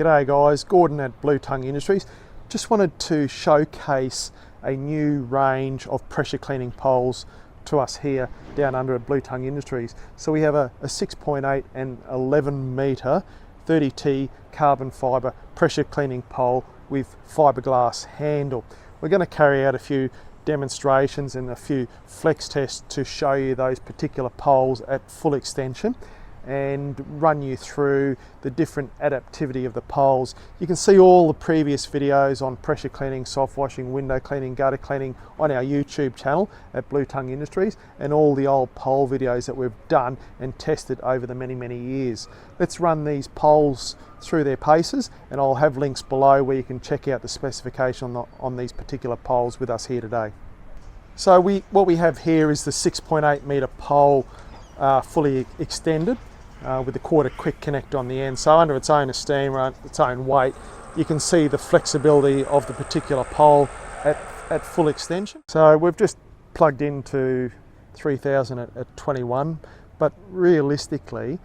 G'day guys, Gordon at Blue Tongue Industries. Just wanted to showcase a new range of pressure cleaning poles to us here down under at Blue Tongue Industries. So we have a 6.8 and 11 metre 30T carbon fibre pressure cleaning pole with fiberglass handle. We're going to carry out a few demonstrations and a few flex tests to show you those particular poles at full extension and run you through the different adaptivity of the poles. You can see all the previous videos on pressure cleaning, soft washing, window cleaning, gutter cleaning on our YouTube channel at Blue Tongue Industries, and all the old pole videos that we've done and tested over the many years. Let's run these poles through their paces, and I'll have links below where you can check out the specification on these particular poles with us here today. So what we have here is the 6.8 metre pole fully extended with the quarter quick connect on the end. So under its own esteem, or its own weight, you can see the flexibility of the particular pole at full extension. So we've just plugged into 3000 at 21, but realistically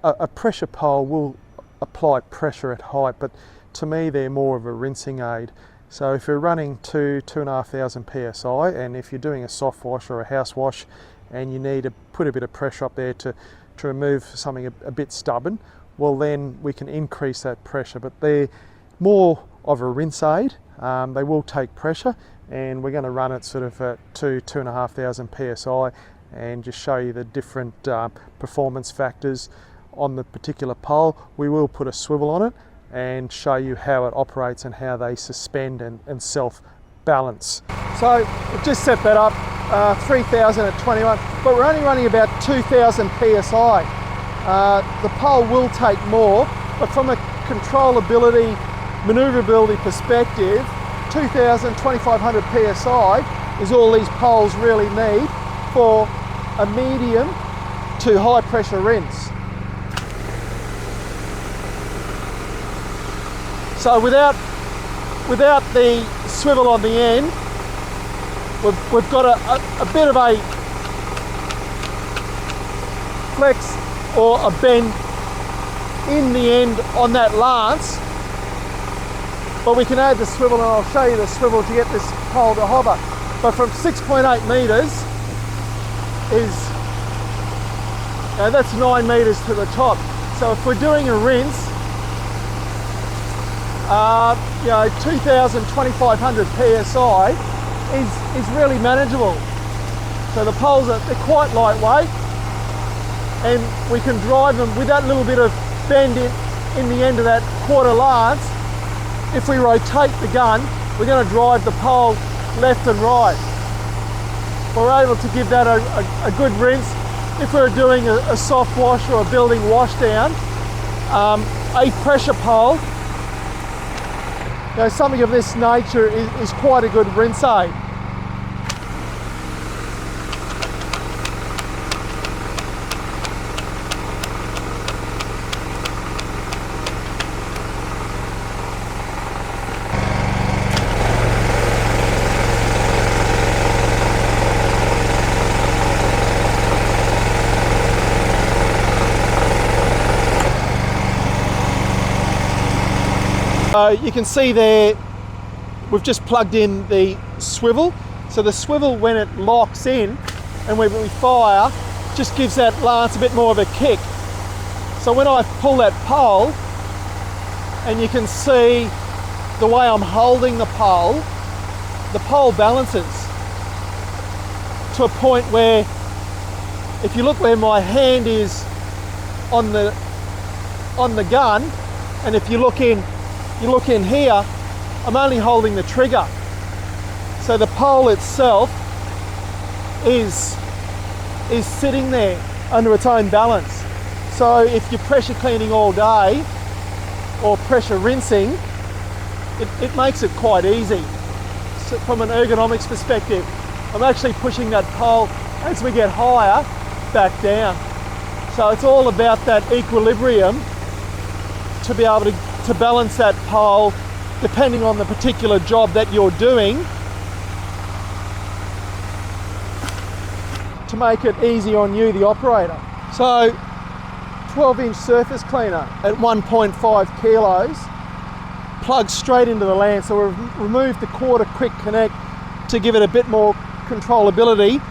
a pressure pole will apply pressure at height, but to me they're more of a rinsing aid. So if you're running 2,500 psi, and if you're doing a soft wash or a house wash and you need to put a bit of pressure up there to remove something a bit stubborn, well then we can increase that pressure, but they're more of a rinse aid. They will take pressure, and we're going to run it sort of at 2,500 psi and just show you the different performance factors on the particular pole. We will put a swivel on it and show you how it operates and how they suspend and self-balance. So we've just set that up, 3000 at 21, but we're only running about 2000 psi. The pole will take more, but from a controllability, manoeuvrability perspective, 2000, 2500 psi is all these poles really need for a medium to high pressure rinse. So without the swivel on the end, we've got a bit of a flex or a bend in the end on that lance, but we can add the swivel, and I'll show you the swivel to get this pole to hover. But from 6.8 metres that's 9 metres to the top. So if we're doing a rinse, 2,000, 2,500 psi is really manageable. So the poles they're quite lightweight, and we can drive them with that little bit of bend in the end of that quarter lance. If we rotate the gun, we're going to drive the pole left and right. We're able to give that a good rinse. If we're doing a soft wash or a building wash down, a pressure pole, something of this nature is quite a good rinse aid. So you can see there, we've just plugged in the swivel. So the swivel, when it locks in and when we fire, just gives that lance a bit more of a kick. So when I pull that pole, and you can see the way I'm holding the pole balances to a point where, if you look where my hand is on the gun, and if you look in here, I'm only holding the trigger. So the pole itself is sitting there under its own balance. So if you're pressure cleaning all day or pressure rinsing, it makes it quite easy. So from an ergonomics perspective, I'm actually pushing that pole as we get higher back down. So it's all about that equilibrium to be able to balance that pole depending on the particular job that you're doing, to make it easy on you, the operator. So 12-inch surface cleaner at 1.5 kilos plugs straight into the land. So we've removed the quarter quick connect to give it a bit more controllability.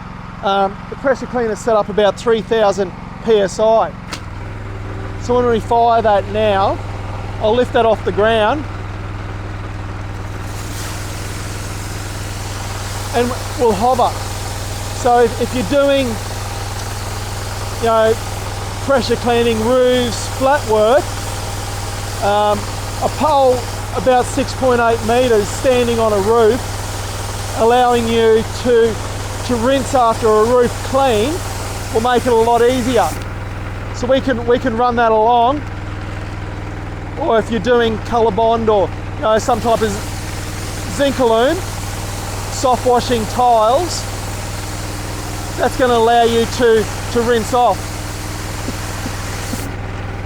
The pressure cleaner is set up about 3,000 psi. So when we fire that now, I'll lift that off the ground and we'll hover. So if you're doing, you know, pressure cleaning, roofs, flat work, a pole about 6.8 metres standing on a roof, allowing you to rinse after a roof clean will make it a lot easier. So we can run that along, or if you're doing colour bond or, you know, some type of Zincalume, soft washing tiles, that's going to allow you to rinse off.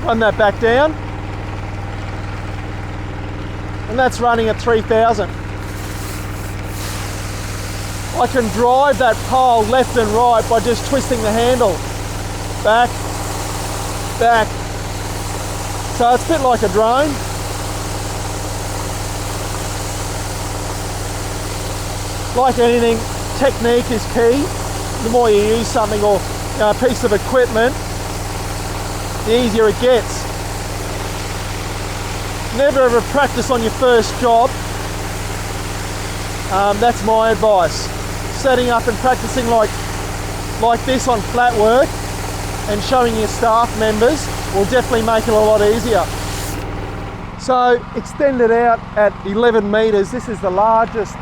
Run that back down, and that's running at 3,000. I can drive that pole left and right by just twisting the handle. Back, back. So it's a bit like a drone. Like anything, technique is key. The more you use something, or, you know, a piece of equipment, the easier it gets. Never ever practice on your first job. That's my advice. Setting up and practicing like this on flat work and showing your staff members will definitely make it a lot easier. So extended out at 11 metres, this is the largest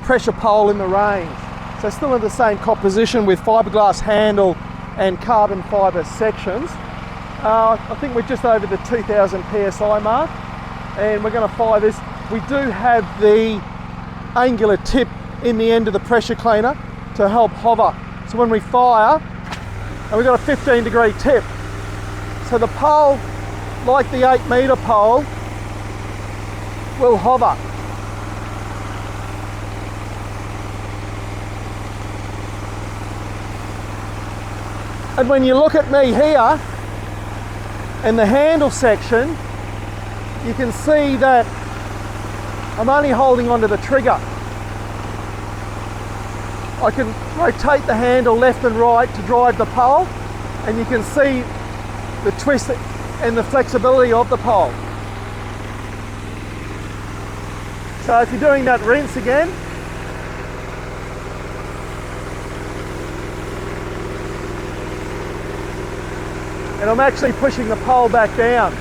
pressure pole in the range. So still in the same composition with fiberglass handle and carbon fibre sections. I think we're just over the 2,000 psi mark, and we're going to fire this. We do have the angular tip in the end of the pressure cleaner to help hover. So when we fire, and we've got a 15-degree tip, so the pole, like the 8-metre pole, will hover. And when you look at me here, in the handle section, you can see that I'm only holding onto the trigger. I can rotate the handle left and right to drive the pole, and you can see the twist and the flexibility of the pole. So if you're doing that rinse again, and I'm actually pushing the pole back down.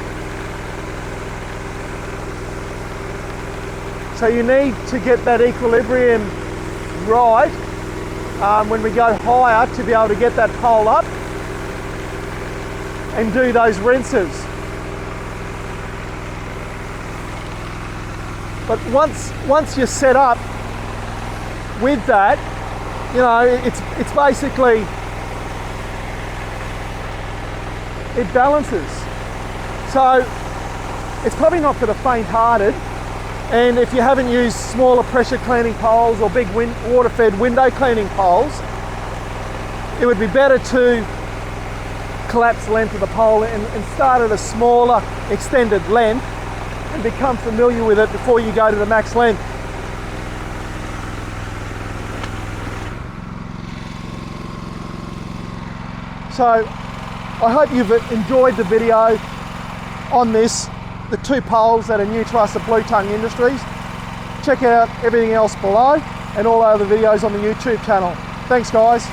So you need to get that equilibrium right when we go higher to be able to get that pole up and do those rinses. But once you're set up with that, you know, it's basically, it balances. So it's probably not for the faint-hearted, and if you haven't used smaller pressure cleaning poles or big water-fed window cleaning poles, it would be better to collapse the length of the pole and start at a smaller extended length and become familiar with it before you go to the max length. So I hope you've enjoyed the video on this, the two poles that are new to us at Blue Tongue Industries. Check out everything else below and all other videos on the YouTube channel. Thanks guys.